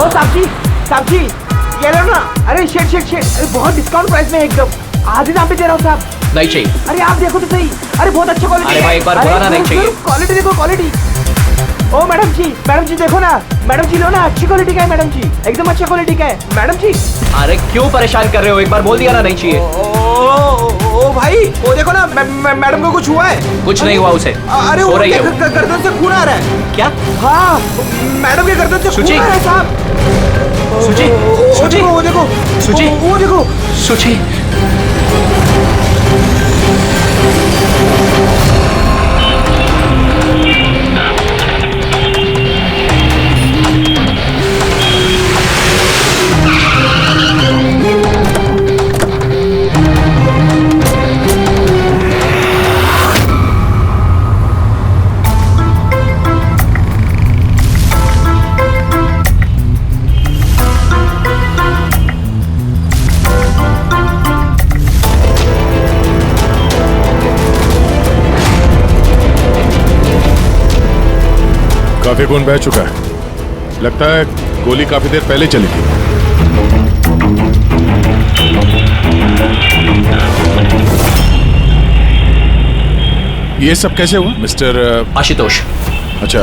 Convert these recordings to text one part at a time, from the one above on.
ओ साक्षी ये लो ना। अरे शेट अरे बहुत डिस्काउंट प्राइस में एकदम आधे दाम पे दे रहा हूँ साहब। नहीं चाहिए। अरे आप देखो तो सही। अरे बहुत अच्छा क्वालिटी है। अरे भाई एक बार बोला ना नहीं चाहिए। क्वालिटी देखो क्वालिटी। ओ मैडम जी देखो ना। मैडम जी लो ना, अच्छी क्वालिटी का है मैडम जी, एकदम अच्छा क्वालिटी का है मैडम जी। अरे क्यों परेशान कर रहे हो, एक बार बोल दिया ना नहीं चाहिए। ओ भाई वो देखो ना, मैडम को कुछ हुआ है। कुछ नहीं हुआ उसे। अरे सो वो रही है वो। गर्दन से खून आ रहा है। क्या? हाँ मैडम के गर्दन से खून आ रहा है साहब। सुची वो देखो सुची। काफी खून बह चुका है, लगता है गोली काफी देर पहले चली थी। ये सब कैसे हुआ मिस्टर आशुतोष? अच्छा,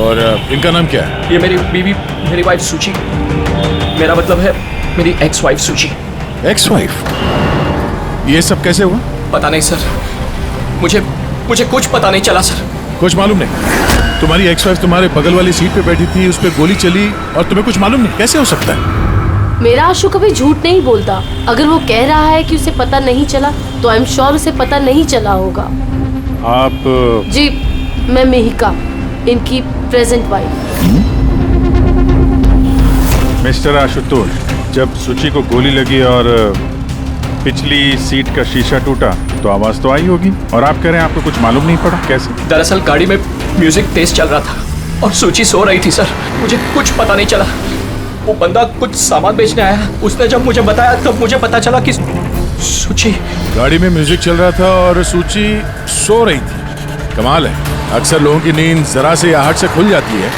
और इनका नाम क्या है? ये मेरी बीवी, मेरी वाइफ सुची। मेरा मतलब है मेरी एक्स वाइफ सुची। Ex wife? ये सब कैसे हुआ? पता नहीं सर, मुझे कुछ पता नहीं चला सर। कुछ मालूम नहीं? तुम्हारी एक्स वाइफ तुम्हारे बगल वाली सीट पे बैठी थी, उस पर गोली चली और तुम्हें कुछ मालूम नहीं? कैसे हो सकता है? मेरा आशु कभी झूठ नहीं बोलता। अगर वो कह रहा है कि उसे पता नहीं चला तो आई एम श्योर उसे पता नहीं चला होगा। आप? जी मैं मेहिका, इनकी प्रेजेंट वाइफ। मिस्टर आशुतोष, जब सुची को गोली लगी और पिछली सीट का शीशा टूटा तो आवाज तो आई होगी, और आप कह रहे हैं आपको कुछ मालूम नहीं पड़ा? कैसे? दरअसल गाड़ी में म्यूजिक तेज चल रहा था और सुची सो रही थी सर। मुझे कुछ पता नहीं चला। वो बंदा कुछ सामान बेचने आया, उसने जब मुझे बताया तब मुझे पता चला कि सुची। गाड़ी में म्यूजिक चल रहा था और सूची सो रही थी। कमाल है, अक्सर लोगों की नींद जरा से आहट से खुल जाती है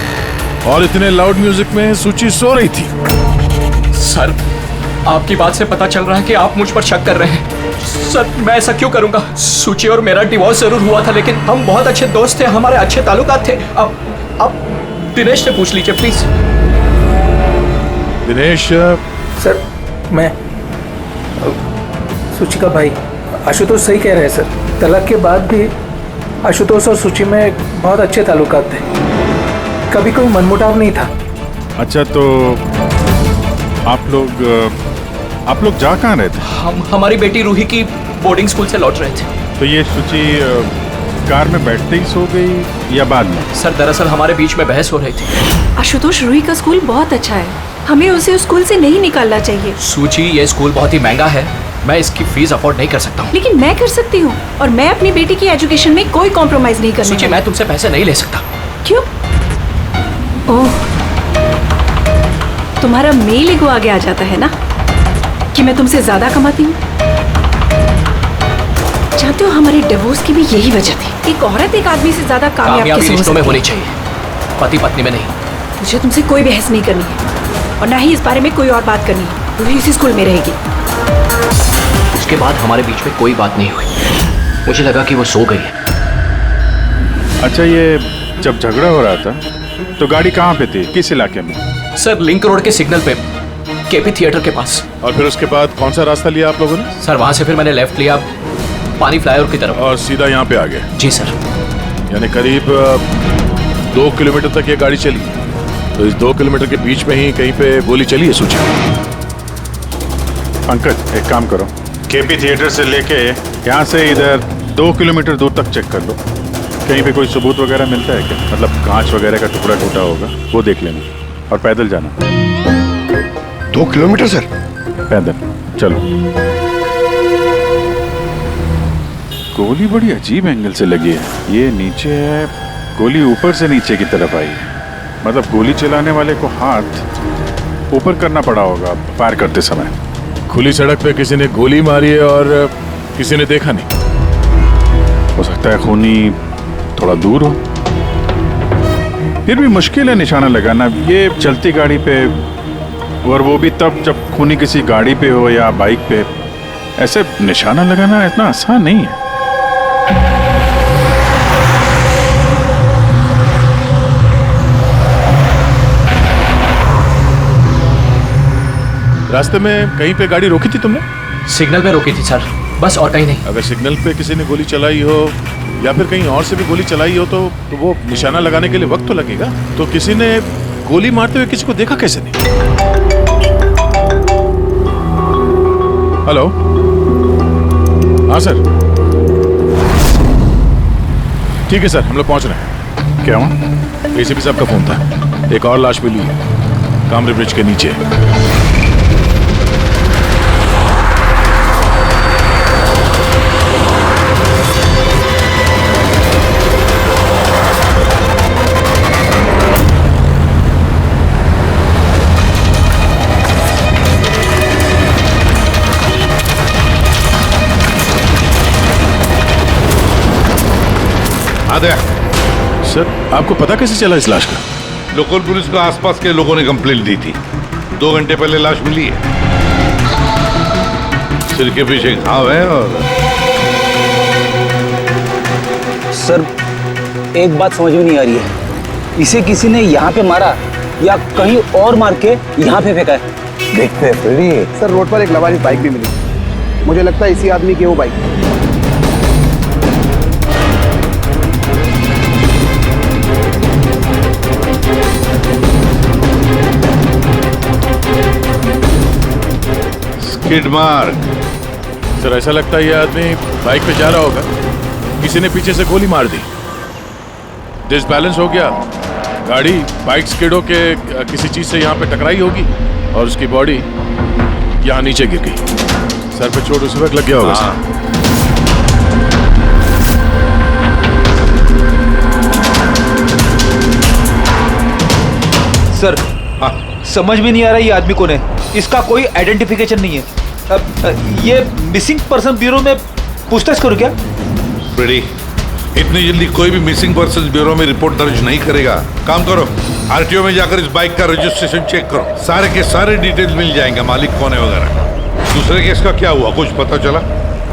और इतने लाउड म्यूजिक में सूची सो रही थी। सर आपकी बात से पता चल रहा है कि आप मुझ पर शक कर रहे हैं। सर मैं ऐसा क्यों करूंगा? सुची और मेरा डिवोर्स जरूर हुआ था, लेकिन हम बहुत अच्छे दोस्त थे, हमारे अच्छे ताल्लुकात थे। अब दिनेश से पूछ लीजिए प्लीज। दिनेश? सर मैं सुची का भाई। आशुतोष सही कह रहे हैं सर, तलाक के बाद भी आशुतोष और सुची में बहुत अच्छे ताल्लुकात थे, कभी कोई मनमुटाव नहीं था। अच्छा, तो आप लोग जा कहाँ रहे थे? हम हमारी बेटी रूही की बोर्डिंग स्कूल से लौट रहे थे। तो ये सुची कार में बैठते ही सो गई या बाद में? सर दरअसल हमारे बीच में बहस हो रही थी। आशुतोष, रूही का स्कूल बहुत अच्छा है, हमें उसे उस स्कूल से नहीं निकालना चाहिए। सूची, ये स्कूल बहुत ही महंगा है, मैं इसकी फीस अफोर्ड नहीं कर सकता हूँ। लेकिन मैं कर सकती हूँ, और मैं अपनी बेटी की एजुकेशन में कोई कॉम्प्रोमाइज नहीं करने सूची, मैं तुमसे पैसे नहीं ले सकता। क्यों? ओह, तुम्हारा मेल ईगो आगे आ जाता है ना कि मैं तुमसे ज्यादा कमाती हूँ। जानते हो हमारे डिवोर्स की भी यही वजह थी। एक औरत एक आदमी से ज्यादा कामयाब कैसे हो रिश्तों में सकती होनी चाहिए, पति पत्नी में नहीं। मुझे तुमसे कोई बहस नहीं करनी है, और ना ही इस बारे में कोई और बात करनी है। रूही इसी स्कूल में रहेगी। उसके बाद हमारे बीच में कोई बात नहीं हुई, मुझे लगा कि वो सो गई है। अच्छा, ये जब झगड़ा हो रहा था तो गाड़ी कहाँ पे थी, किस इलाके में? सर लिंक रोड के सिग्नल पे, केपी थिएटर के पास। और फिर उसके बाद कौन सा रास्ता लिया आप लोगों ने? सर वहां से फिर मैंने लेफ्ट लिया पानी फ्लाईओवर की तरफ, और सीधा यहाँ पे आ गए? जी सर। यानी करीब 2 किलोमीटर तक ये गाड़ी चली, तो इस 2 किलोमीटर के बीच में ही कहीं पे गोली चली है सूची? पंकज, एक काम करो, केपी थिएटर से लेके यहाँ से इधर 2 किलोमीटर दूर तक चेक कर लो, कहीं पे कोई सबूत वगैरह मिलता है क्या? मतलब कांच वगैरह का टुकड़ा टूटा होगा, वो देख लेना, और पैदल जाना। 2 किलोमीटर सर? पैदल चलो। गोली बड़ी अजीब एंगल से लगी है, ये नीचे है, गोली ऊपर से नीचे की तरफ आई है। मतलब गोली चलाने वाले को हाथ ऊपर करना पड़ा होगा फायर करते समय। खुली सड़क पे किसी ने गोली मारी है और किसी ने देखा नहीं। हो सकता है खूनी थोड़ा दूर हो, फिर भी मुश्किल है निशाना लगाना। ये चलती गाड़ी पे और वो भी तब जब खूनी किसी गाड़ी पे हो या बाइक पे। ऐसे निशाना लगाना इतना आसान नहीं है। रास्ते में कहीं पे गाड़ी रोकी थी तुमने? सिग्नल पे रोकी थी सर, बस और कहीं नहीं। अगर सिग्नल पे किसी ने गोली चलाई हो या फिर कहीं और से भी गोली चलाई हो तो वो निशाना लगाने के लिए वक्त तो लगेगा। तो किसी ने गोली मारते हुए किसी को देखा कैसे नहीं? हेलो, हाँ सर, ठीक है सर, हम लोग पहुंच रहे हैं। क्या हुआ? एसीपी साहब का फोन था, एक और लाश मिली है कामरे ब्रिज के नीचे। सर, आपको पता कैसे चला इस लाश का? लोकल पुलिस को आसपास के लोगों ने कंप्लेंट दी थी। 2 घंटे पहले लाश मिली है। सिर के पीछे घाव है और सर एक बात समझ में नहीं आ रही है, इसे किसी ने यहाँ पे मारा या कहीं और मार के यहाँ पे फेंका है? देखते हैं फ्रेडी। सर रोड पर एक लवारिस बाइक भी मिली, मुझे लगता है इसी आदमी की वो बाइक। Skid mark. सर ऐसा लगता है ये आदमी बाइक पे जा रहा होगा, किसी ने पीछे से गोली मार दी, डिसबैलेंस हो गया, गाड़ी बाइक स्किड होके किसी चीज से यहाँ पे टकराई होगी और उसकी बॉडी यहाँ नीचे गिर गई। सर पे चोट उसी वक्त लग गया होगा। सर समझ में नहीं आ रहा ये आदमी कौन है, इसका कोई आइडेंटिफिकेशन नहीं है। ये मिसिंग पर्सन ब्यूरो में पूछताछ करूं क्या? फ्रेडी, इतनी जल्दी कोई भी मिसिंग पर्सन ब्यूरो में रिपोर्ट दर्ज नहीं करेगा। काम करो, आरटीओ में जाकर इस बाइक का रजिस्ट्रेशन चेक करो, सारे के सारे डिटेल्स मिल जाएंगे, मालिक कौन है वगैरह। दूसरे केस का क्या हुआ, कुछ पता चला?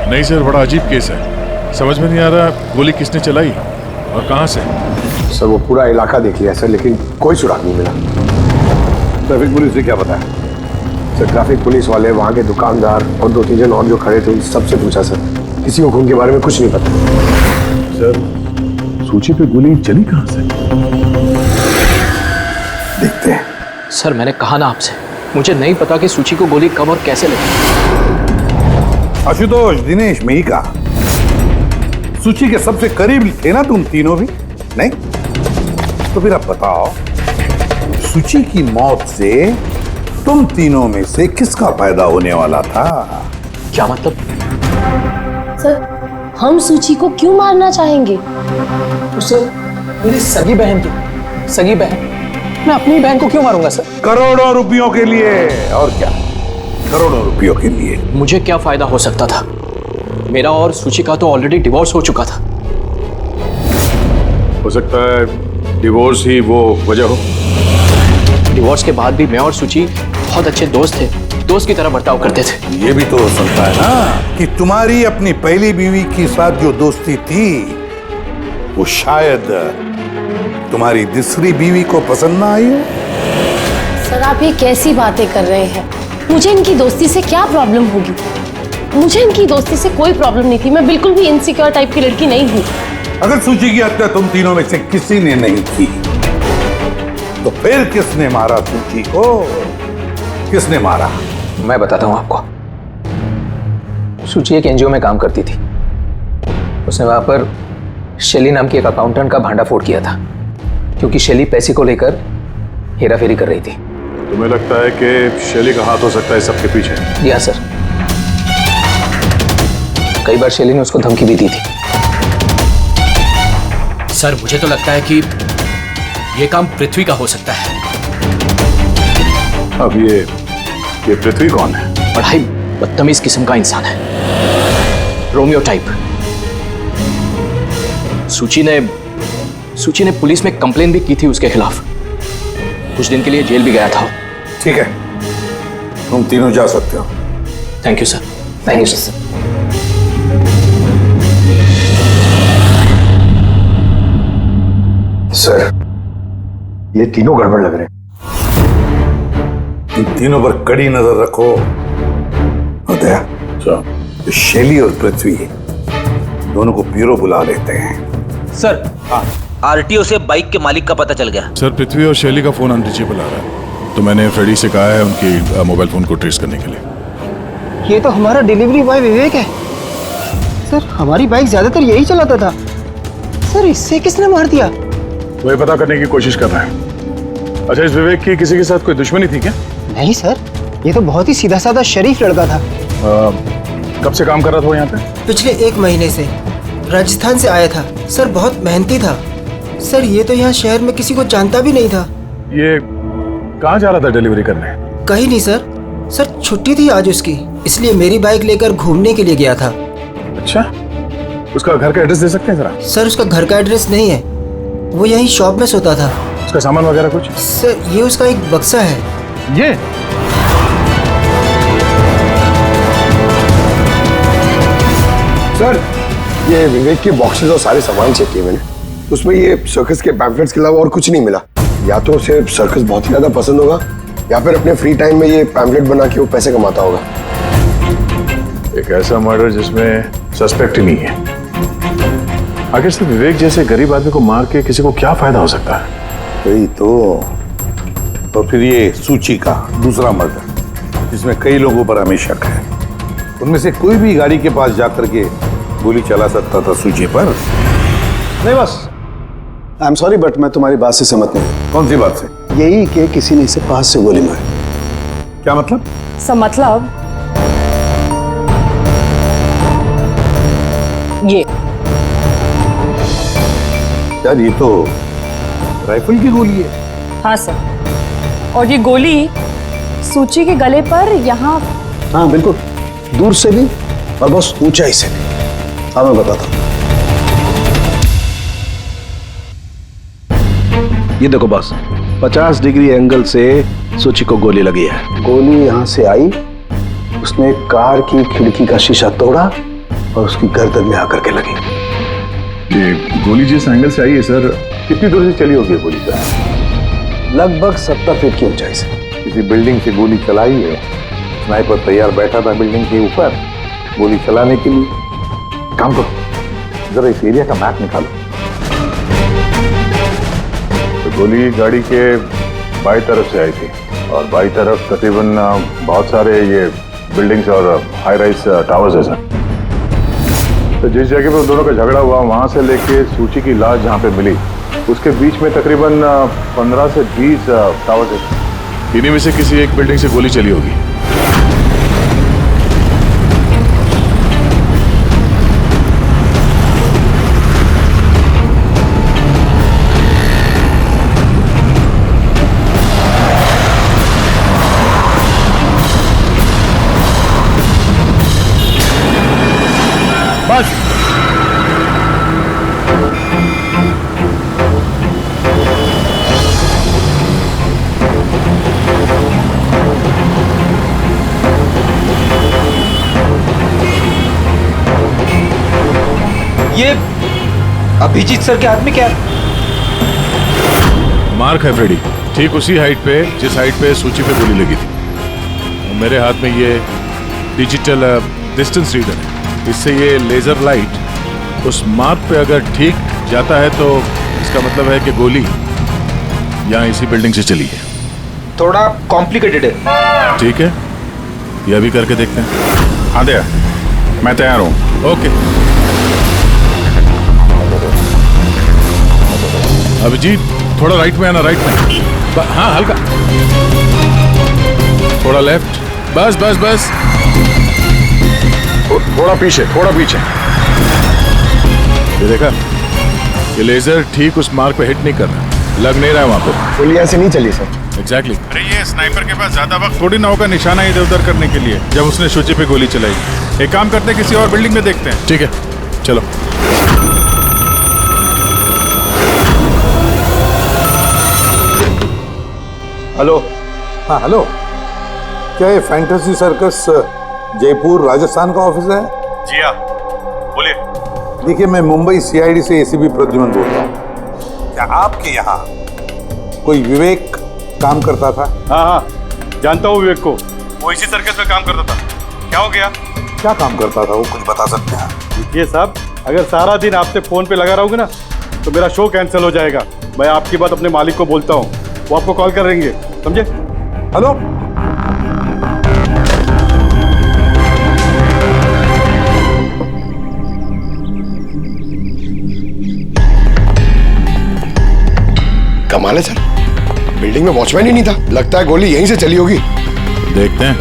नहीं सर, बड़ा अजीब केस है, समझ में नहीं आ रहा गोली किसने चलाई और कहाँ से। सर वो पूरा इलाका देख लिया सर, लेकिन कोई सुराग नहीं मिला। ट्रैफिक पुलिस से क्या पता है? सर ट्रैफिक पुलिस वाले, वहाँ के दुकानदार और 2-3 जन और जो खड़े थे सबसे पूछा सर, किसी को खून के बारे में कुछ नहीं पता। सर सूची पे गोली चली कहाँ से? देखते हैं। सर मैंने कहा ना आपसे, मुझे नहीं पता कि सूची को गोली कब और कैसे लगी। आशुतोष, दिनेश, मेहिका, सूची के सबसे करीब थे ना तुम तीनों भी? नहीं? तो फिर अब बताओ, सूची की मौत से तुम तीनों में से किसका फायदा होने वाला था? क्या मतलब? सर हम सूची को क्यों मारना चाहेंगे? सर मेरी सगी बहन थी, सगी बहन, मैं अपनी बहन को क्यों मारूंगा सर? करोड़ों रुपयों के लिए। और क्या? करोड़ों रुपयों के लिए। मुझे क्या फायदा हो सकता था? मेरा और सूची का तो ऑलरेडी डिवोर्स हो चुका था। हो सकता है डिवोर्स ही वो वजह हो। डिवोर्स के बाद भी मैं और सूची बहुत अच्छे दोस्त थे, दोस्त की तरह बर्ताव करते थे। ये भी तो हो सकता है ना कि तुम्हारी अपनी पहली बीवी के साथ जो दोस्ती थी वो शायद तुम्हारी दूसरी बीवी को पसंद ना आई हो। सर आप ये कैसी बातें कर रहे हैं? मुझे इनकी दोस्ती से क्या प्रॉब्लम होगी? मुझे इनकी दोस्ती से कोई प्रॉब्लम नहीं थी, मैं बिल्कुल भी इनसिक्योर टाइप की लड़की नहीं हूँ। अगर सूची की हत्या तुम तीनों में से किसी ने नहीं की तो फिर किसने मारा सूची को? किसने मारा? मैं बताता हूँ आपको। सूची एक एनजीओ में काम करती थी, उसने वहां पर शैली नाम की एक अकाउंटेंट का भांडा फोड़ किया था, क्योंकि शैली पैसे को लेकर हेराफेरी कर रही थी। तुम्हें लगता है कि शैली का हाथ हो सकता है सबके पीछे? जी हाँ सर, कई बार शैली ने उसको धमकी भी दी थी। सर मुझे तो लगता है कि ये काम पृथ्वी का हो सकता है। अब ये पृथ्वी कौन है? बड़ा ही बदतमीज किस्म का इंसान है, रोमियो टाइप। सूची ने पुलिस में कंप्लेन भी की थी उसके खिलाफ, कुछ दिन के लिए जेल भी गया था। ठीक है, तुम तीनों जा सकते हो। Thank you sir. Thank you sir. Sir, ये तीनों गड़बड़ लग रहे हैं। इन तीनों पर कड़ी नजर रखो। उदय, तो शैली और पृथ्वी दोनों को ब्यूरो बुला लेते हैं। सर, आरटीओ से बाइक के मालिक का पता चल गया। सर, पृथ्वी और शैली का फोन अनरीचेबल आ रहा है, तो मैंने फ्रेडी से कहा है उनकी मोबाइल फोन को ट्रेस करने के लिए। ये तो हमारा डिलीवरी बॉय विवेक है। सर, हमारी बाइक ज्यादातर यही चलाता था। सर, इससे किसने मार दिया? वही पता करने की कोशिश कर रहे हैं। अच्छा, इस विवेक की किसी के साथ कोई दुश्मनी थी क्या? नहीं सर, ये तो बहुत ही सीधा साधा शरीफ लड़का था। कब से काम कर रहा था वो यहाँ पे? पिछले 1 महीने से राजस्थान से आया था। सर, बहुत मेहनती था। सर, ये तो यहाँ शहर में किसी को जानता भी नहीं था। ये कहाँ जा रहा था डिलीवरी करने? कहीं नहीं सर। सर, छुट्टी थी आज उसकी, इसलिए मेरी बाइक लेकर घूमने के लिए गया था। अच्छा, उसका घर का एड्रेस दे सकते हैं जरा? सर, उसका घर का एड्रेस नहीं है, वो यहीं शॉप में सोता था। उसका सामान वगैरह कुछ? सर, ये उसका एक बक्सा है। ये सर, ये विवेक के बॉक्सेस और सारे सामान चेक किए मैंने, उसमें ये सर्कस के पैम्फलेट्स के अलावा और कुछ नहीं मिला। या तो उसे सर्कस बहुत ही ज्यादा पसंद होगा, या फिर अपने फ्री टाइम में ये पैम्फलेट बना के वो पैसे कमाता होगा। एक ऐसा मर्डर जिसमें सस्पेक्ट ही नहीं है। आखिर से विवेक जैसे गरीब आदमी को मार के किसी को क्या फायदा हो सकता है? वही तो फिर ये सूची का दूसरा मर्डर, जिसमें कई लोगों पर हमें शक है। उनमें से कोई भी गाड़ी के पास जाकर के गोली चला सकता था सूची पर। नहीं बस, आई एम सॉरी बट मैं तुम्हारी बात से सहमत नहीं। कौन सी बात से? यही कि किसी ने इसे पास से गोली मारी। क्या मतलब? सब मतलब ये। यार, ये तो राइफल की गोली है। हाँ सर, और ये गोली सूची के गले पर यहाँ। हाँ बिल्कुल, दूर से भी और बस ऊंचाई से भी। हाँ, मैं बताता हूँ। ये देखो बस, 50 डिग्री एंगल से सूची को गोली लगी है। गोली यहाँ से आई, उसने कार की खिड़की का शीशा तोड़ा और उसकी गर्दन में आकर के लगी। ये गोली जिस एंगल से आई है सर, कितनी दूर से चली होगी गोली का? लगभग 70 फीट की ऊंचाई से। किसी बिल्डिंग से गोली चलाई है। स्नाइपर तैयार बैठा था बिल्डिंग के ऊपर गोली चलाने के लिए। काम करो, जरा इस एरिया का मैप निकालो। तो गोली गाड़ी के बाई तरफ से आई थी, और बाई तरफ तकरीबन बहुत सारे ये बिल्डिंग्स और हाई राइज टावर्स है सर। तो जिस जगह पे उन दोनों का झगड़ा हुआ, वहां से लेके सूची की लाश जहां पे मिली, उसके बीच में तकरीबन 15 से 20 टावर्स है। इन्हीं में से किसी एक बिल्डिंग से गोली चली होगी। बस ये अभिजीत सर के हाथ में क्या है? मार्क है फ्रेडी, ठीक उसी हाइट पे जिस हाइट पे सूची पे गोली लगी थी। और मेरे हाथ में ये डिजिटल डिस्टेंस रीडर है। इससे ये लेजर लाइट उस मार्क पे अगर ठीक जाता है तो इसका मतलब है कि गोली यहाँ इसी बिल्डिंग से चली है। थोड़ा कॉम्प्लिकेटेड है। ठीक है, ये अभी करके देखते हैं। हाँ दया, मैं तैयार हूँ। ओके अभिजीत, थोड़ा राइट में आना, राइट में। हाँ, हल्का थोड़ा लेफ्ट। बस बस बस, थोड़ा पीछे, थोड़ा पीछे। ये देखा, ये लेजर ठीक उस मार्क पे हिट नहीं कर रहा, लग नहीं रहा है वहां पे। गोली ऐसे नहीं चली सर। एग्जैक्टली। अरे ये स्नाइपर के पास ज्यादा वक्त थोड़ी ना होगा निशाना इधर उधर करने के लिए, जब उसने सूची पे गोली चलाई। एक काम करते हैं, किसी और बिल्डिंग में देखते हैं। ठीक है, चलो। हेलो। हाँ हेलो, क्या ये फैंटेसी सर्कस जयपुर राजस्थान का ऑफिस है? जी हाँ, बोलिए। देखिए, मैं मुंबई सीआईडी से एसीपी प्रद्युमन बोल रहा हूँ। क्या आपके यहाँ कोई विवेक काम करता था? हाँ हाँ, जानता हूँ विवेक को। वो इसी सर्कस में काम करता था। क्या हो गया? क्या काम करता था वो, कुछ बता सकते हैं? देखिए साहब, अगर सारा दिन आपसे फोन पे लगा रहूंगा ना तो मेरा शो कैंसिल हो जाएगा। मैं आपकी बात अपने मालिक को बोलता हूँ, वो आपको कॉल करेंगे, समझे? हेलो, कमाल है सर, बिल्डिंग में वॉचमैन ही नहीं था। लगता है गोली यहीं से चली होगी। देखते हैं।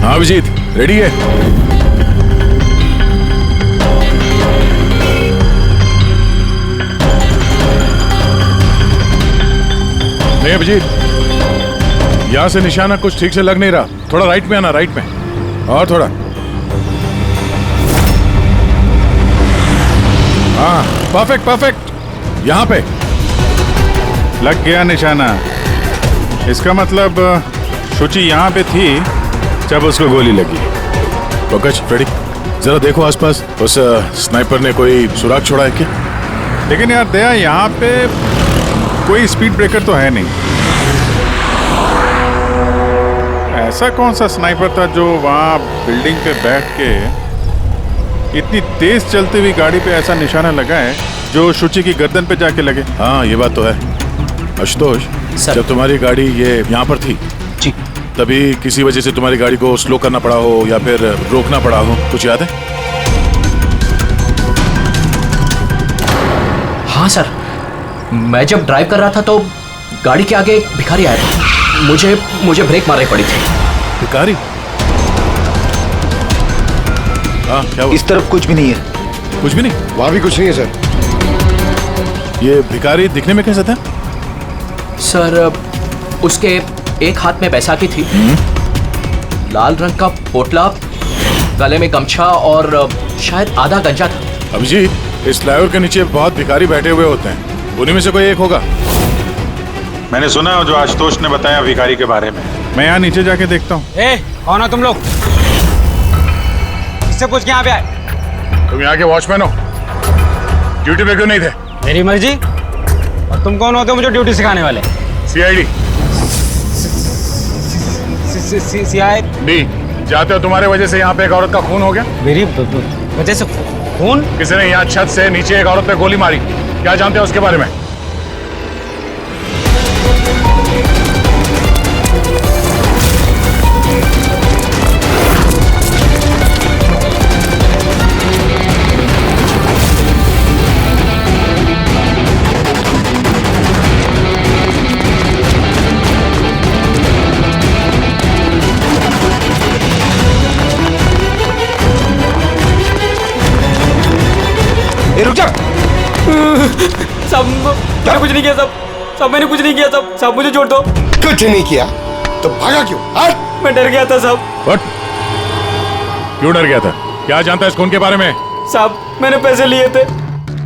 हाँ अभिजीत, रेडी है? नहीं अभिजीत, यहां से निशाना कुछ ठीक से लग नहीं रहा। थोड़ा राइट में आना, राइट में, और थोड़ा। हाँ, परफेक्ट परफेक्ट। यहां पे लग गया निशाना। इसका मतलब शुचि यहाँ पे थी जब उसको गोली लगी। पंकज, फ्रेडी, जरा देखो आसपास, उस स्नाइपर ने कोई सुराग छोड़ा है क्या? लेकिन यार दया, यहाँ पे कोई स्पीड ब्रेकर तो है नहीं। ऐसा कौन सा स्नाइपर था जो वहाँ बिल्डिंग पे बैठ के इतनी तेज चलती हुई गाड़ी पे ऐसा निशाना लगा है जो शुचि की गर्दन पे जाके लगे? हाँ, ये बात तो है। आशुतोष, जब तुम्हारी गाड़ी ये यहाँ पर थी जी, तभी किसी वजह से तुम्हारी गाड़ी को स्लो करना पड़ा हो या फिर रोकना पड़ा हो, कुछ याद है? हाँ सर, मैं जब ड्राइव कर रहा था तो गाड़ी के आगे एक भिखारी आया था। मुझे ब्रेक मारनी पड़ी थी। भिखारी? हाँ, क्या हुआ? इस तरफ कुछ भी नहीं है। कुछ भी नहीं? वहां भी कुछ नहीं है सर। ये भिखारी दिखने में कैसा था? सर, उसके एक हाथ में बैसाखी थी, लाल रंग का पोटला, गले में गमछा और शायद आधा गंजा था। अभिजीत, इस फ्लाईओवर के नीचे बहुत भिखारी बैठे हुए होते हैं, उन्हीं में से कोई एक होगा। मैंने सुना जो आशुतोष ने बताया भिखारी के बारे में। मैं यहाँ नीचे जाके देखता हूँ। कौन हो तुम लोग? इससे पूछ के यहाँ पे आए? तुम यहाँ के वॉचमैन हो? ड्यूटी पे क्यों नहीं थे? मेरी मर्जी। और तुम कौन होते हो मुझे ड्यूटी सिखाने वाले? सीआईडी। सीआईडी? जाते हो, तुम्हारे वजह से यहाँ पे एक औरत का खून हो गया। मेरी वजह से खून? किसी ने यहाँ छत से नीचे एक औरत पे गोली मारी। क्या जानते हो उसके बारे में? रुक जा। सब मैंने कुछ नहीं किया सब मैंने कुछ नहीं किया सब मुझे छोड़ दो। कुछ नहीं किया तो भागा क्यों? मैं डर गया था सब। क्यों डर गया था? क्या जानता है इस खून के बारे में? साहब, मैंने पैसे लिए थे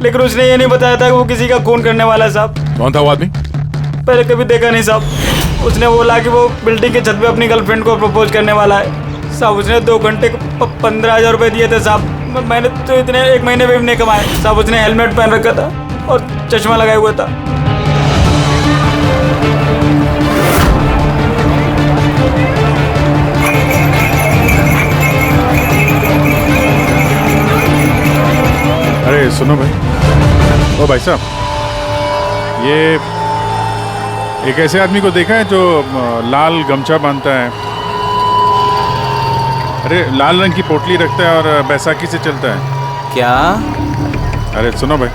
लेकिन उसने ये नहीं बताया था कि वो किसी का खून करने वाला है साहब। कौन था वो आदमी? पहले कभी देखा नहीं साहब। उसने बोला कि वो बिल्डिंग के छत पे अपनी गर्लफ्रेंड को प्रपोज करने वाला है साहब। उसने 2 घंटे को 15,000 रुपए दिए थे साहब। मैंने तो इतने 1 महीने में भी नहीं कमाए साहब। उसने हेलमेट पहन रखा था और चश्मा लगाया हुआ था। अरे सुनो भाई, ओ भाई साहब, ये एक ऐसे आदमी को देखा है जो लाल गमछा बांधता है, अरे लाल रंग की पोटली रखता है और बैसाखी से चलता है? क्या? अरे सुनो भाई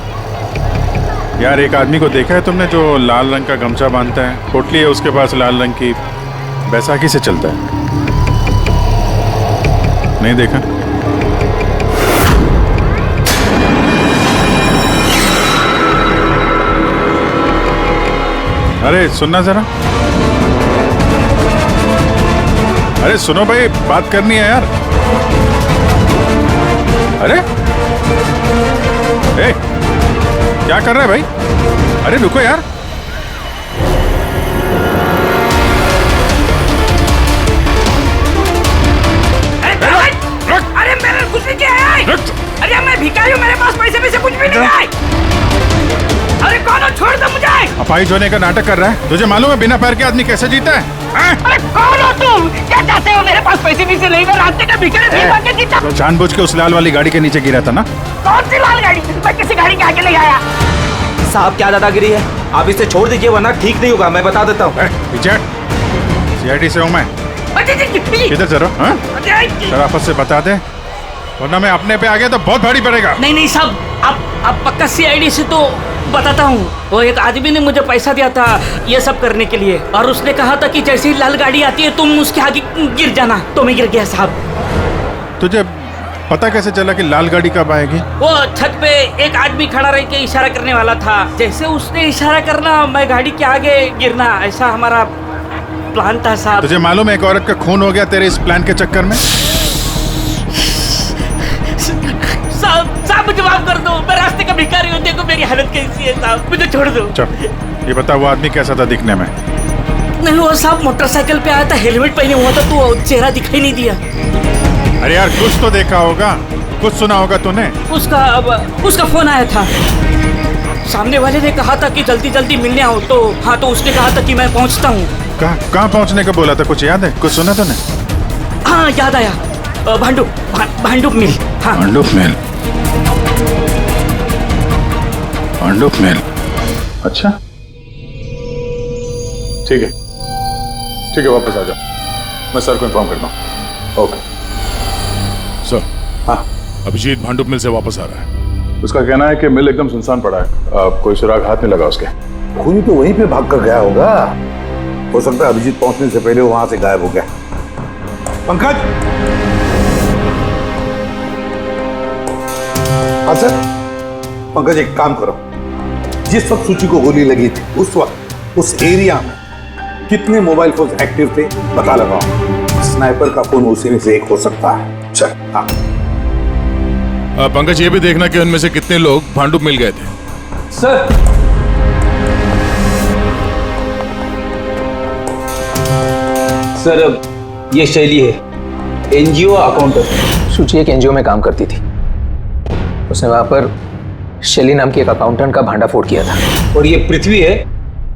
यार, एक आदमी को देखा है तुमने जो लाल रंग का गमछा बांधता है, पोटली है उसके पास लाल रंग की, बैसाखी से चलता है? नहीं देखा? अरे सुनना जरा। अरे सुनो भाई, बात करनी है यार। अरे ए, क्या कर रहे हैं भाई? अरे रुको यार। अपाहिज होने का नाटक कर रहा है? तुझे मालूम है बिना पैर के आदमी कैसे जीता है? अरे कौन हो तुम? क्या चाहते हो? मेरे पास पैसे नहीं से नहीं, मैं रास्ते का भिखारी नहीं बन के जीता। तो जानबूझ के उस लाल वाली गाड़ी के नीचे गिरा था ना? कौन सी लाल गाड़ी? मैं किसी गाड़ी के आगे ले आया? साहब क्या दादागिरी है, आप इसे छोड़ दीजिए वरना ठीक नहीं होगा, मैं बता देता हूँ। पीछे CID से हूँ मैं। किधर चलो? शराफत से बता दे, वरना मैं अपने पे आ गया तो बहुत भारी पड़ेगा। नहीं साहब, आप पक्का CID से तो बताता हूँ। वो एक आदमी ने मुझे पैसा दिया था ये सब करने के लिए, और उसने कहा था कि जैसे ही लाल गाड़ी आती है तुम उसके आगे गिर जाना। तो मैं गिर गया साहब। तुझे पता कैसे चला कि लाल गाड़ी कब आएगी? वो छत पे एक आदमी खड़ा रह के इशारा करने वाला था, जैसे उसने इशारा करना मैं गाड़ी के आगे गिरना, ऐसा हमारा प्लान था साहब। तुझे मालूम है एक औरत का खून हो गया तेरे इस प्लान के चक्कर में? साहब मुझे माफ कर दो, मैं रास्ते का भिखारी हूँ, देखो मेरी हालत कैसी है साहब, मुझे छोड़ दो। चल ये बता वो आदमी कैसा था दिखने में? नहीं वो साहब मोटरसाइकिल पे आया था, हेलमेट पहने हुआ था, तो चेहरा दिखाई नहीं दिया। अरे यार कुछ तो देखा होगा, कुछ सुना होगा तूने? उसका फोन आया था, सामने वाले ने कहा था कि जल्दी जल्दी मिलने आओ, तो हाँ तो उसने कहा था कि मैं पहुँचता हूँ। कहाँ पहुँचने का बोला था, कुछ याद है? कुछ सुना तूने? हाँ याद आया, भांडुप मिल। हाँ भांडुप मिल। अच्छा ठीक है वापस आ जाओ, मैं सर को इन्फॉर्म करता हूँ। Okay sir. हाँ अभिजीत भांडुप मिल से वापस आ रहा है। उसका कहना है कि मिल एकदम सुनसान पड़ा है, कोई सुराग हाथ में लगा उसके। खूनी तो वहीं पे भाग कर गया होगा, हो सकता है अभिजीत पहुंचने से पहले वो वहां से गायब हो गया। पंकज। हाँ सर। पंकज एक काम करो, जिस वक्त सूची को गोली लगी थी उस वक्त उस एरिया में कितने मोबाइल फोन एक्टिव थे पता लगाओ, स्नाइपर का फोन उसी में से एक हो सकता है। चल हाँ। पंकज ये भी देखना कि उनमें से कितने लोग भांडुप मिल गए थे। सर सर ये शैली है, NGO अकाउंटेंट। सूची एक NGO में काम करती थी, उसने वहां पर शैली नाम के एक अकाउंटेंट का भांडाफोड़ किया था। और ये पृथ्वी है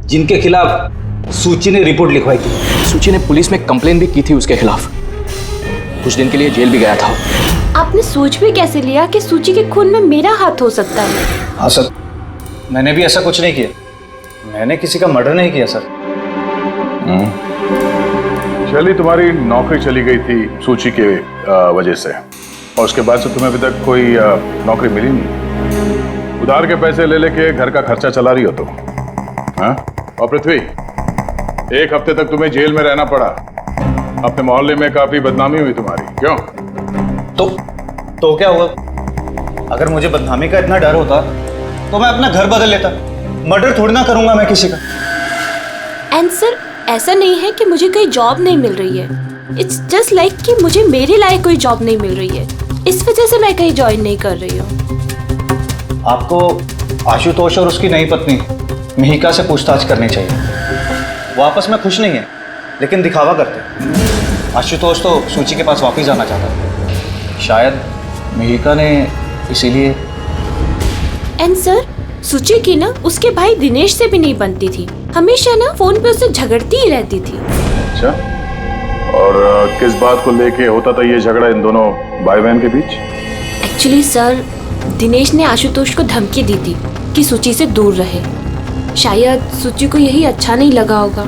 जिनके खिलाफ सूची ने रिपोर्ट लिखवाई थी। सूची ने पुलिस में कंप्लेन भी की थी उसके खिलाफ, कुछ दिन के लिए जेल भी गया था। आपने सोच भी कैसे लिया कि सूची के खून में मेरा हाथ हो सकता है? हाँ सर, मैंने भी ऐसा कुछ नहीं किया, मैंने किसी का मर्डर नहीं किया सर। शैली तुम्हारी नौकरी चली गई थी सूची के वजह से, और उसके बाद से तुम्हें अभी तक कोई नौकरी मिली नहीं। उधार के पैसे ले लेके घर का खर्चा चला रही हो तुम। हाँ? और पृथ्वी, एक हफ्ते तक तुम्हें जेल में रहना पड़ा, अपने मोहल्ले में काफी बदनामी हुई तुम्हारी। क्यों? तो क्या हुआ? अगर मुझे बदनामी का इतना डर होता तो मैं अपना घर बदल लेता, मर्डर थोड़ी ना करूंगा मैं किसी का। एंड सर ऐसा नहीं है कि मुझे कोई जॉब नहीं मिल रही है, इट्स जस्ट लाइक कि मुझे मेरे लायक कोई जॉब नहीं मिल रही है, इस वजह से मैं कहीं ज्वाइन नहीं कर रही हूँ। आपको आशुतोष और उसकी नई पत्नी मिहिका से पूछताछ करनी चाहिए। वो आपस में खुश नहीं है लेकिन दिखावा करते। आशुतोष तो सूची के पास वापस जाना चाहता था, शायद मिहिका ने इसीलिए। एंड सर सूची की ना उसके भाई दिनेश से भी नहीं बनती थी, हमेशा ना फोन पे उससे झगड़ती ही रहती थी। अच्छा, और किस बात को लेके होता था ये झगड़ा इन दोनों भाई बहन के बीच? एक्चुअली सर दिनेश ने आशुतोष को धमकी दी थी कि सूची से दूर रहे, शायद सूची को यही अच्छा नहीं लगा होगा।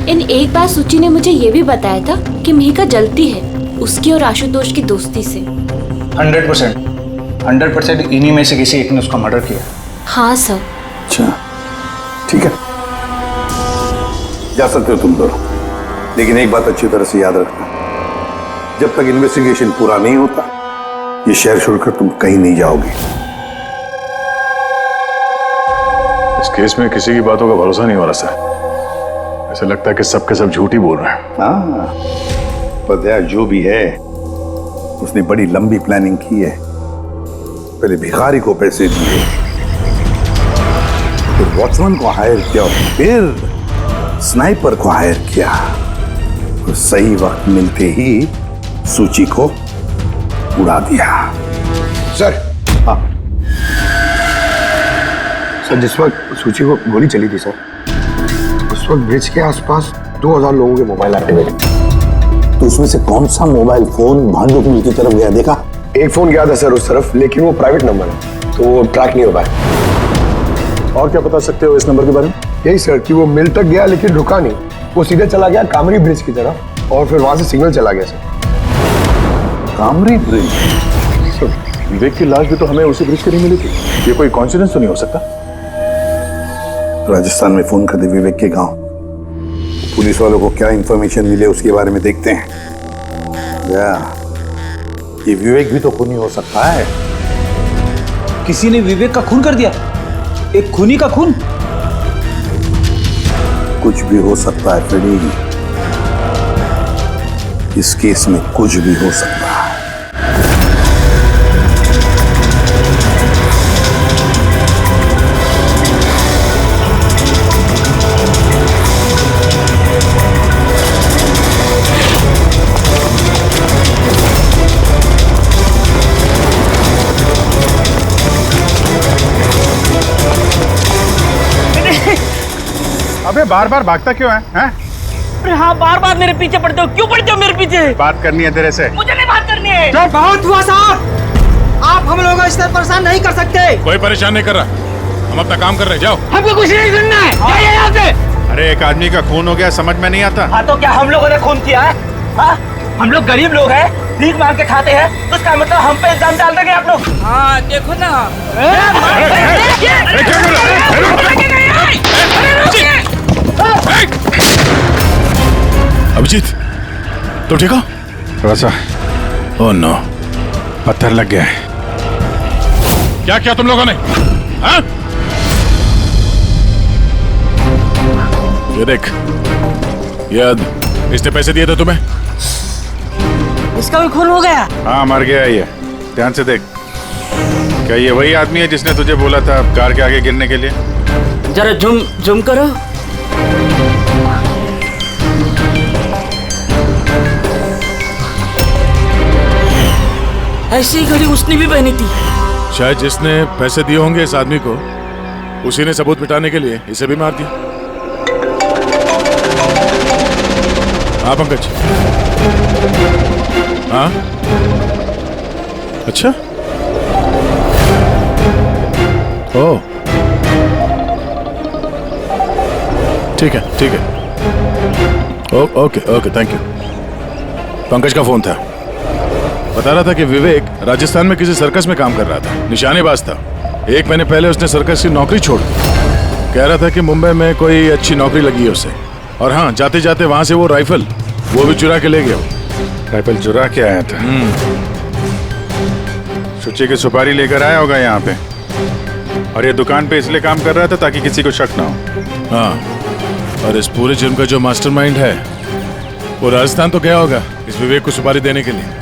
इन एक बार सूची ने मुझे ये भी बताया था कि मिहिका जलती है उसकी और आशुतोष की दोस्ती से। 100% इन्हीं में से किसी एक ने उसका मर्डर किया। हाँ सर। अच्छा ठीक है, जा सकते हो तुम दोनों, लेकिन एक बात अच्छी तरह से याद रखना, जब तक इन्वेस्टिगेशन पूरा नहीं होता ये शहर छोड़कर तुम कहीं नहीं जाओगे। इस केस में किसी की बातों का भरोसा नहीं हो रहा सर, ऐसा लगता है कि सब के सब झूठ ही बोल रहे हैं। हाँ पर यार जो भी है उसने बड़ी लंबी प्लानिंग की है, पहले भिखारी को पैसे दिए, फिर वॉचमैन को हायर किया, फिर स्नाइपर को हायर किया, तो सही वक्त मिलते ही सूची को उड़ा दिया। सर। हाँ सर जिस वक्त सूची को गोली चली थी सर, उस वक्त ब्रिज के आसपास 2000 लोगों के मोबाइल एक्टिवेट थे। तो उसमें से कौन सा मोबाइल फोन भांडुप मिल की तरफ गया देखा? एक फोन गया था सर उस तरफ, लेकिन वो प्राइवेट नंबर है तो वो ट्रैक नहीं हो पाया। और क्या बता सकते हो इस नंबर के बारे में? यही सर कि वो मिल तक गया लेकिन रुका नहीं, वो सीधे चला गया कामरी ब्रिज की तरफ और फिर वहां से सिग्नल चला गया सर। कामरी ब्रिज? विवेक की लाश भी तो हमें उसी ब्रिज के नहीं मिली थी। ये कोई कॉन्सिडेंस तो नहीं हो सकता? राजस्थान में फोन कर दे विवेक के गांव, पुलिस वालों को क्या इंफॉर्मेशन मिले उसके बारे में देखते हैं। ये विवेक भी तो खूनी हो सकता है। किसी ने विवेक का खून कर दिया? एक खूनी का खून? कुछ भी हो सकता है फ्रेडी, इस केस में कुछ भी हो सकता है। अबे बार बार भागता क्यों है? अरे हाँ, बार बार मेरे पीछे पड़ते हो, क्यों पड़ते हो मेरे पीछे? बात करनी है तेरे से। मुझे नहीं बात करनी है। जो बहुत हुआ साहब, आप हम लोगों को इस तरह परेशान नहीं कर सकते। कोई परेशान नहीं कर रहा, हम अपना काम कर रहे हैं, जाओ। हमको कुछ नहीं सुनना है, जाइए यहाँ से। अरे एक आदमी का खून हो गया, समझ में नहीं आता। हाँ तो क्या हम लोगों ने खून किया है? हाँ, हम लोग गरीब लोग हैं, भीख मांग के खाते हैं, तो उसका मतलब हम पे इल्जाम डाल देंगे आप लोग? हाँ देखो ना। अभिजीत, तो ठीक हो? थोड़ा सा। ओह नो, पत्थर लग गया है। क्या किया तुम लोगों ने? हाँ? ये देख, ये इसने पैसे दिए थे तुम्हें? इसका भी खून हो गया? हाँ मर गया ये, ध्यान से देख। क्या ये वही आदमी है जिसने तुझे बोला था कार के आगे गिरने के लिए? जरा जूम करो। ऐसी घड़ी उसने भी पहनी थी। शायद जिसने पैसे दिए होंगे इस आदमी को, उसी ने सबूत मिटाने के लिए इसे भी मार दिया। हाँ पंकज। हाँ अच्छा, ओह ठीक है ठीक है, okay okay thank you. Pankaj का फोन था, बता रहा था कि विवेक राजस्थान में किसी सर्कस में काम कर रहा था, निशानेबाज था। 1 महीने पहले उसने सर्कस की नौकरी छोड़ दी। कह रहा था कि मुंबई में कोई अच्छी नौकरी लगी है उसे, और हाँ जाते जाते वहां से वो राइफल वो भी चुरा के ले गया। राइफल चुरा के आया था? सुची की सुपारी लेकर आया होगा यहाँ पे, और ये दुकान पे इसलिए काम कर रहा था ताकि किसी को शक ना हो। हाँ, और इस पूरे जुर्म का जो मास्टरमाइंड है वो राजस्थान तो गया होगा इस विवेक को सुपारी देने के लिए।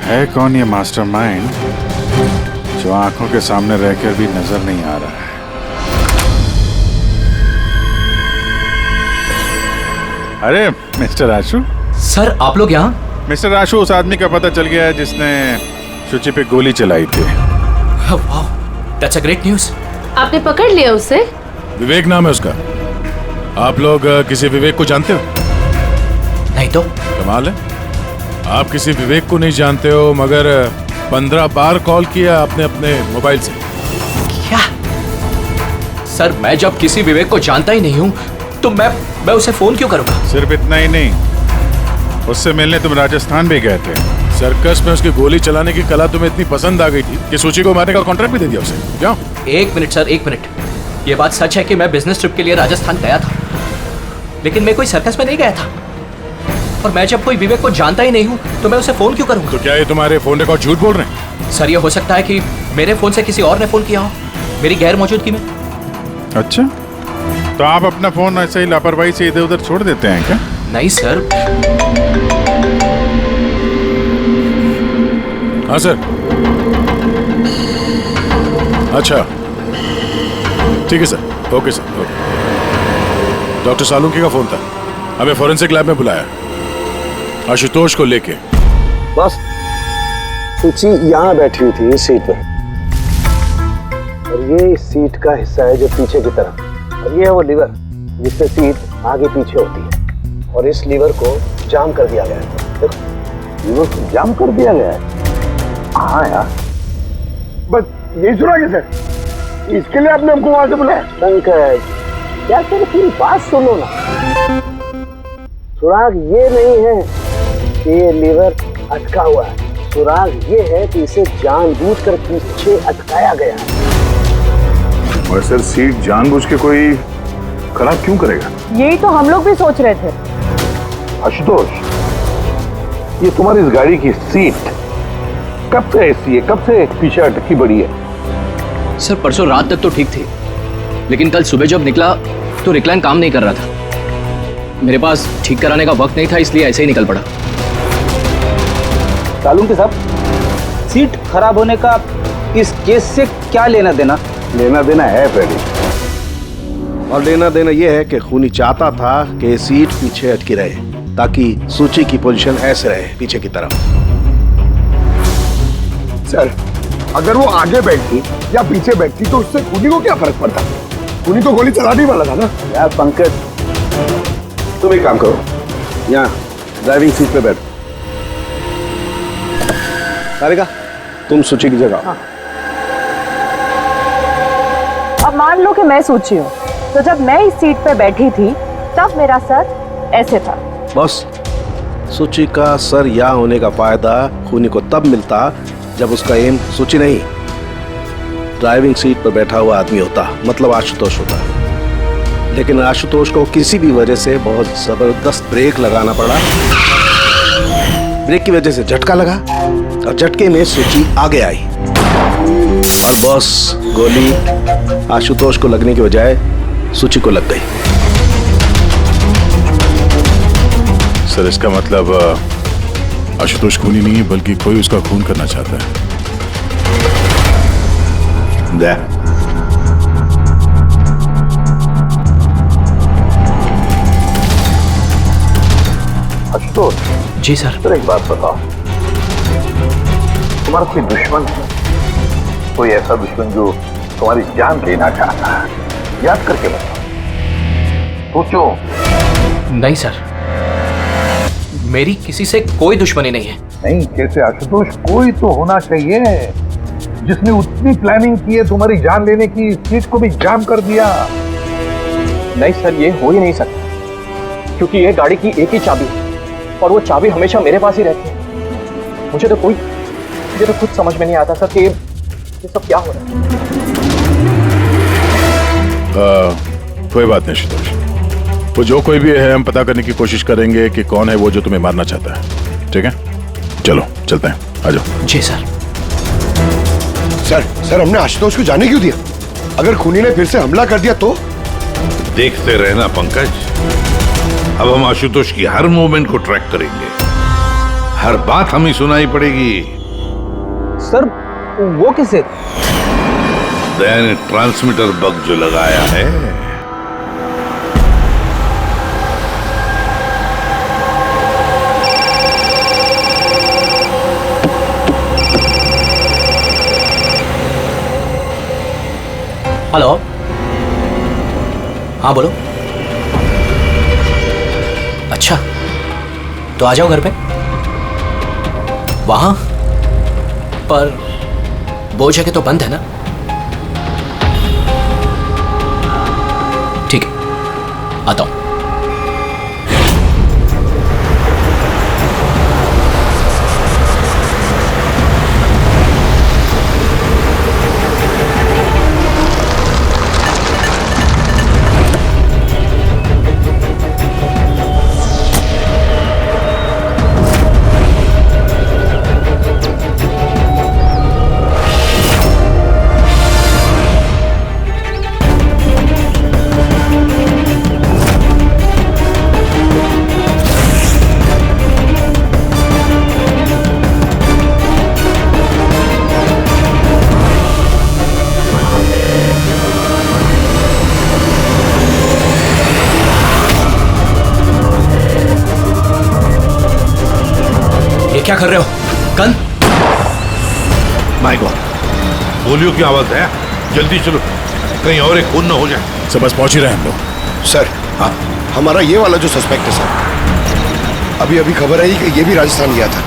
है कौन ये मास्टरमाइंड जो आंखों के सामने रहकर भी नजर नहीं आ रहा है? अरे मिस्टर आशु। सर आप लोग यहाँ? मिस्टर आशु, उस आदमी का पता चल गया है जिसने शुचि पे गोली चलाई थी। वाह, दैट्स अ ग्रेट न्यूज़। आपने पकड़ लिया उसे? विवेक नाम है उसका। आप लोग किसी विवेक को जानते हो? नहीं तो। कमाल है, आप किसी विवेक को नहीं जानते हो, मगर 15 बार कॉल किया आपने अपने मोबाइल से। क्या? सर मैं जब किसी विवेक को जानता ही नहीं हूँ तो मैं उसे फोन क्यों करूँगा? सिर्फ इतना ही नहीं, उससे मिलने तुम राजस्थान भी गए थे। सर्कस में उसकी गोली चलाने की कला तुम्हें इतनी पसंद आ गई थी कि सूची को मारने का कॉन्ट्रैक्ट भी दे दिया उसे। क्यों? एक मिनट सर, एक मिनट। ये बात सच है कि मैं बिजनेस ट्रिप के लिए राजस्थान गया था, लेकिन मैं कोई सर्कस में नहीं गया था। और मैं जब कोई विवेक को जानता ही नहीं हूँ तो मैं उसे फोन क्यों करूँगा? तो क्या ये तुम्हारे फोन रिकॉर्ड झूठ बोल रहे हैं? सर ये हो सकता है कि मेरे फोन से किसी और ने फोन किया हो मेरी गैर मौजूदगी में। अच्छा, तो आप अपना फोन ऐसे ही लापरवाही से इधर उधर छोड़ देते हैं क्या? नहीं सर। हाँ सर। अच्छा ठीक है sir, okay sir, okay. Doctor Salunkhe का फोन था, हमें फॉरेंसिक लैब में बुलाया आशुतोष को लेके। बस सुची यहाँ बैठी हुई थी इस सीट पे, और ये इस सीट का हिस्सा है जो पीछे की तरफ, और ये है वो लीवर जिससे सीट आगे पीछे होती है, और इस लीवर को जाम कर दिया गया है। देखो, लीवर को जाम कर दिया गया है। हाँ यार, बस यही सुना कि सर, इसके लिए आपने हमको वहां से बुलाया? पंकज, क्या तेरी पूरी बात सुनो ना। सुराग ये नहीं है कि ये लीवर अटका हुआ है, सुराग ये है कि इसे जानबूझकर पीछे अटकाया गया है। और सर, सीट जानबूझ के कोई खराब क्यों करेगा? यही तो हम लोग भी सोच रहे थे। आशुतोष, ये तुम्हारी इस गाड़ी की सीट कब से ऐसी है, कब से पीछे अटकी पड़ी है? सर परसों रात तक तो ठीक थी, लेकिन कल सुबह जब निकला तो रिक्लाइन काम नहीं कर रहा था। मेरे पास ठीक कराने का वक्त नहीं था, इसलिए ऐसे ही निकल पड़ा। सालून साहब, सीट खराब होने का इस केस से क्या लेना देना? लेना देना है फ्रेडी, और लेना देना यह है कि खूनी चाहता था कि सीट पीछे अटकी रहे ताकि सूची की पोजीशन ऐसे रहे पीछे की तरफ। सर, अगर वो आगे बैठती या पीछे बैठती तो उससे खूनी को क्या फर्क पड़ता? खूनी तो गोली चलाने वाला था ना। यार पंकज, तुम एक काम करो, यहाँ ड्राइविंग सीट पे बैठो। सारिका, तुम सूची की जगह। हाँ। अब मान लो कि मैं सूची हूँ, तो जब मैं इस सीट पे बैठी थी तब मेरा सर ऐसे था। बस सूची का सर यहाँ होने का फायदा खूनी को तब मिलता जब उसका एम सूची नहीं, ड्राइविंग सीट पर बैठा हुआ आदमी होता, मतलब आशुतोष होता। लेकिन आशुतोष को किसी भी वजह से बहुत जबरदस्त ब्रेक लगाना पड़ा। ब्रेक की वजह से झटका लगा और झटके में सूची आगे आई, और बॉस गोली आशुतोष को लगने की बजाय सूची को लग गई। सर, इसका मतलब आशुतोष खूनी नहीं है, बल्कि कोई उसका खून करना चाहता है। आशुतोष जी सर। सर एक बात बताओ, तुम्हारा कोई दुश्मन है? कोई ऐसा दुश्मन जो तुम्हारी जान लेना चाहता है? याद करके बताओ, सोचो। नहीं सर, मेरी किसी से कोई दुश्मनी नहीं है। नहीं, कैसे आशुतोष, कोई तो होना चाहिए जिसने उतनी प्लानिंग की है तुम्हारी जान लेने की, सीट को भी जाम कर दिया। नहीं सर, ये हो ही नहीं सकता, क्योंकि ये गाड़ी की एक ही चाबी है और वो चाबी हमेशा मेरे पास ही रहती है। मुझे तो खुद समझ में नहीं आता सर कि ये सब क्या हो रहा है। कोई बात नहीं आशुतोष, वो जो कोई भी है हम पता करने की कोशिश करेंगे कि कौन है वो जो तुम्हें मारना चाहता है। ठीक है, चलो चलते हैं, आ जाओ। जी सर। सर, हमने आशुतोष को जाने क्यों दिया? अगर खूनी ने फिर से हमला कर दिया तो? देखते रहना पंकज, अब हम आशुतोष की हर मूवमेंट को ट्रैक करेंगे, हर बात हमें सुनाई पड़ेगी। सर, वो किसे? दया ने ट्रांसमीटर बग जो लगाया है। हेलो, हाँ बोलो। अच्छा, तो आ जाओ घर पे। वहां पर वो जगह तो बंद है ना? ठीक है, आता हूं। क्या कर रहे हो? गन? माय गॉड, गोलियों की आवाज है। जल्दी चलो, कहीं और एक खून ना हो जाए। सर बस पहुंच ही रहे हैं हम लोग। सर हमारा ये वाला जो सस्पेक्ट है सर, अभी अभी खबर आई कि ये भी राजस्थान गया था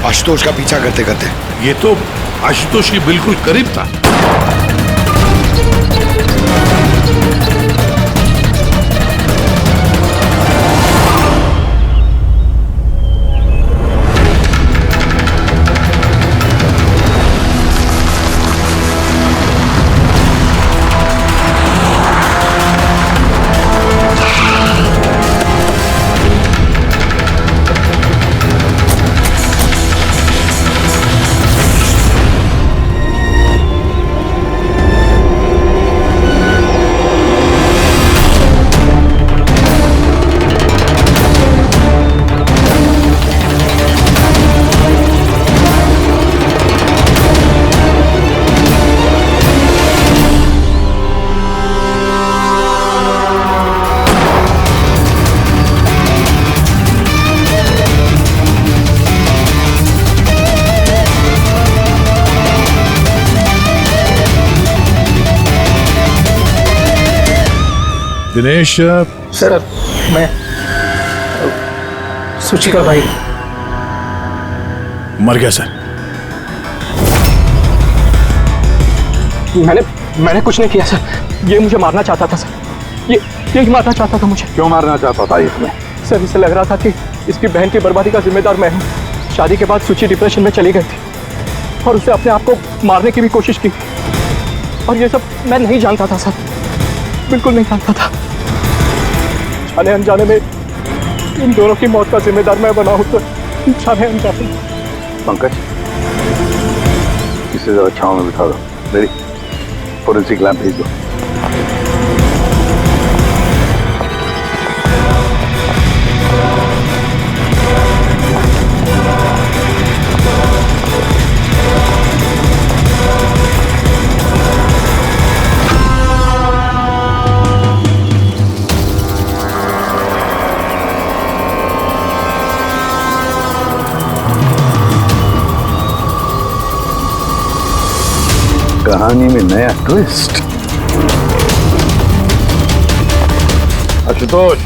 आशुतोष का पीछा करते करते। ये तो आशुतोष के बिल्कुल करीब था। दिनेश सर मैं सुची का भाई। मर गया सर। मैंने कुछ नहीं किया सर, ये मुझे मारना चाहता था सर, ये मारना चाहता था मुझे। क्यों मारना चाहता था इसमें? सर इसे लग रहा था कि इसकी बहन की बर्बादी का जिम्मेदार मैं हूँ। शादी के बाद सुची डिप्रेशन में चली गई थी और उसे अपने आप को मारने की भी कोशिश की, और ये सब मैं नहीं जानता था सर, बिल्कुल नहीं जानता था। जाने अनजाने में इन दोनों की मौत का जिम्मेदार मैं बना हूं, तो जाने अनजाने। पंकज इसे जरा छांव में बिठा दो, मेरी फोरेंसिक लैब भेज दो। कहानी में नया ट्विस्ट। आशुतोष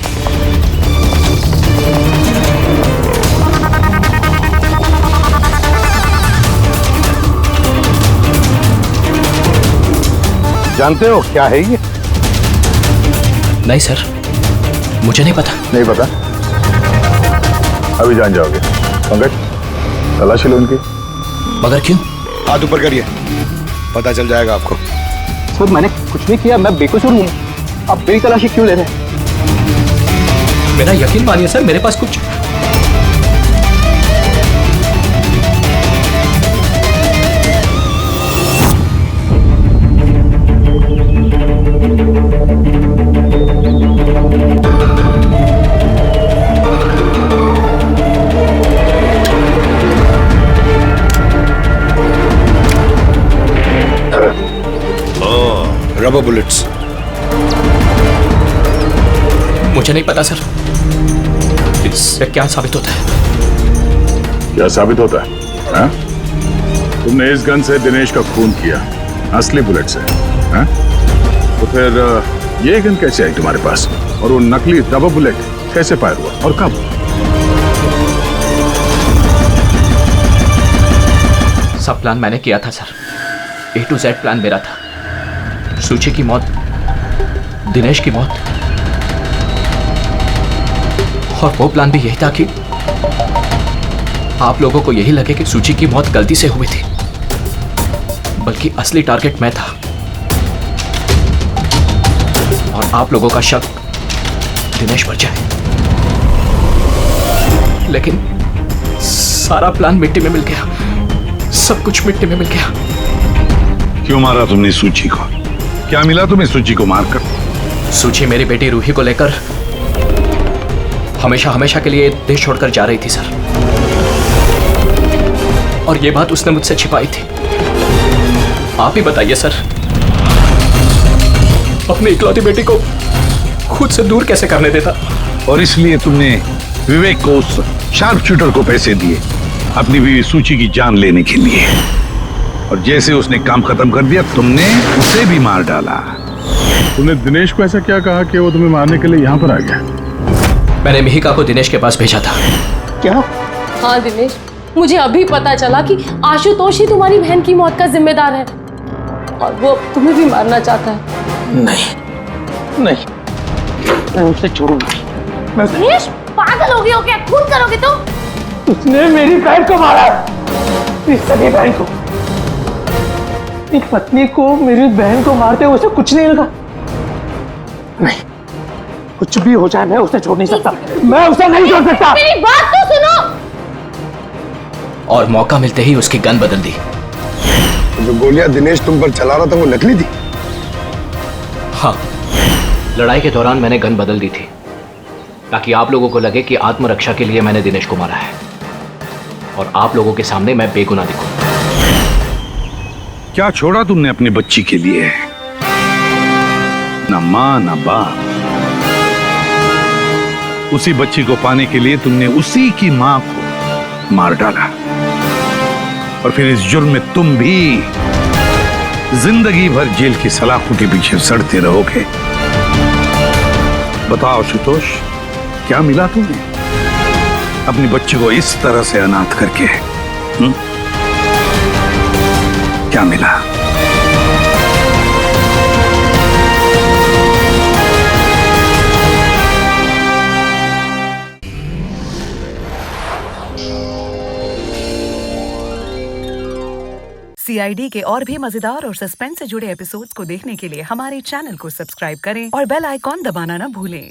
जानते हो क्या है ये? नहीं सर, मुझे नहीं पता। नहीं पता? अभी जान जाओगे। पंकज तलाशी लो इनकी। मगर क्यों? हाथ ऊपर करिए, पता चल जाएगा आपको। सर मैंने कुछ नहीं किया, मैं बेकसूर हूँ। आप मेरी तलाशी क्यों ले रहे हैं? मेरा यकीन मानिए सर, मेरे पास कुछ रबर बुलेट्स। मुझे नहीं पता सर, इससे क्या साबित होता है? क्या साबित होता है? हा? तुमने इस गन से दिनेश का खून किया, असली बुलेट से। हा? तो फिर ये गन कैसे आई तुम्हारे पास, और वो नकली रबर बुलेट कैसे फायर हुआ और कब? सब प्लान मैंने किया था sir, A to Z plan मेरा था। सूची की मौत, दिनेश की मौत, और वो प्लान भी यही था कि आप लोगों को यही लगे कि सूची की मौत गलती से हुई थी, बल्कि असली टारगेट मैं था, और आप लोगों का शक दिनेश पर जाए। लेकिन सारा प्लान मिट्टी में मिल गया, सब कुछ मिट्टी में मिल गया। क्यों मारा तुमने सूची को? क्या मिला तुम्हें सूची को मारकर? सूची मेरी बेटी रूही को लेकर हमेशा हमेशा के लिए देश छोड़कर जा रही थी सर, और ये बात उसने मुझसे छिपाई थी। आप ही बताइए सर, अपनी इकलौती बेटी को खुद से दूर कैसे करने देता? और इसलिए तुमने विवेक को, उस शार्प शूटर को पैसे दिए अपनी बीवी सूची की जान लेने के लिए। और जैसे उसने काम खत्म कर दिया तुमने उसे भी मार डाला। तूने दिनेश को ऐसा क्या कहा कि वो तुम्हें मारने के लिए यहाँ पर आ गया? मैंने मिहिका को दिनेश के पास भेजा था। क्या? हाँ दिनेश, मुझे अभी पता चला कि आशुतोष ही तुम्हारी बहन की मौत का जिम्मेदार है और वो तुम्हें भी मारना चाहता है। नहीं नहीं, मैं उसे छोड़ूंगा। दिनेश, पागल हो गए हो क्या? खून करोगे तो? उसने मेरी बहन को मारा, मेरी सगी बहन को। एक पत्नी को मेरी बहन को मारते उसे कुछ नहीं लगा। नहीं, कुछ भी हो जाए मैं उसे छोड़ नहीं सकता, मैं उसे नहीं छोड़ सकता। मेरी बात तो सुनो। और मौका मिलते ही उसकी गन बदल दी। जो गोलियां दिनेश तुम पर चला रहा था वो नकली थी? हाँ, लड़ाई के दौरान मैंने गन बदल दी थी ताकि आप लोगों को लगे कि आत्मरक्षा के लिए मैंने दिनेश को मारा है और आप लोगों के सामने मैं बेगुनाह दिखूं। क्या छोड़ा तुमने अपनी बच्ची के लिए? ना मां ना बाप। उसी बच्ची को पाने के लिए तुमने उसी की मां को मार डाला और फिर इस जुर्म में तुम भी जिंदगी भर जेल की सलाखों के पीछे सड़ते रहोगे। बताओ आशुतोष, क्या मिला तुम्हें अपनी बच्ची को इस तरह से अनाथ करके? क्या मिला? CID के और भी मजेदार और सस्पेंस से जुड़े एपिसोड्स को देखने के लिए हमारे चैनल को सब्सक्राइब करें और बेल आइकॉन दबाना ना भूलें।